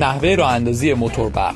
نحوه راه اندازی موتور برق.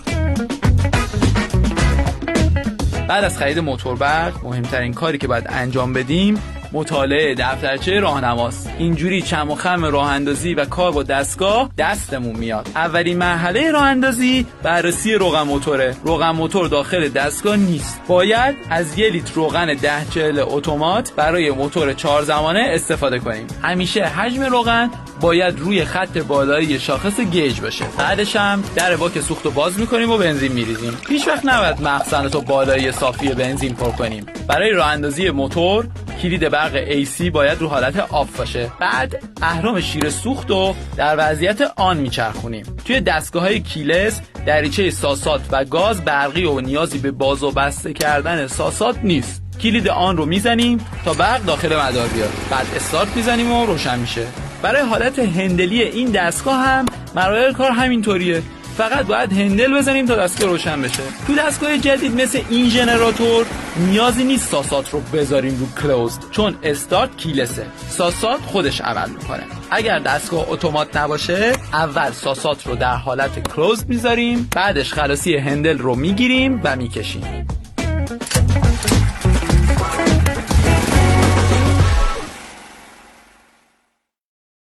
بعد از خرید موتور برق مهمترین کاری که باید انجام بدیم مطالعه دفترچه راهنماست. اینجوری چم و خم راه اندازی و کار با دستگاه دستمون میاد. اولین مرحله راه اندازی بررسی روغن موتوره. روغن موتور داخل دستگاه نیست. باید از 1 لیتر روغن 1040 اتومات برای موتور 4 زمانه استفاده کنیم. همیشه حجم روغن باید روی خط بالایی شاخص گیج باشه. بعدش هم در باک سوختو باز میکنیم و بنزین میریزیم. هیچ وقت نباید مخزنتو بالای صافی بنزین پر کنیم. برای راه اندازی موتور کلید برق AC باید رو حالت آف باشه. بعد اهرم شیر سوختو در وضعیت آن میچرخونیم. توی دستگاه‌های کیلس دریچه ساسات و گاز برقی و نیازی به باز و بسته کردن ساسات نیست. کلید آن رو میزنیم تا برق داخل مدار بیاد. بعد استارت میزنیم و روشن میشه. برای حالت هندلی این دستگاه هم مراحل کار همینطوریه. فقط باید هندل بزنیم تا دستگاه روشن بشه. تو دستگاه جدید مثل این ژنراتور نیازی نیست ساسات رو بذاریم رو کلوزد، چون استارت کیلسه. ساسات خودش عمل میکنه. اگر دستگاه اتومات نباشه اول ساسات رو در حالت کلوزد میذاریم، بعدش خلاصی هندل رو میگیریم و میکشیم.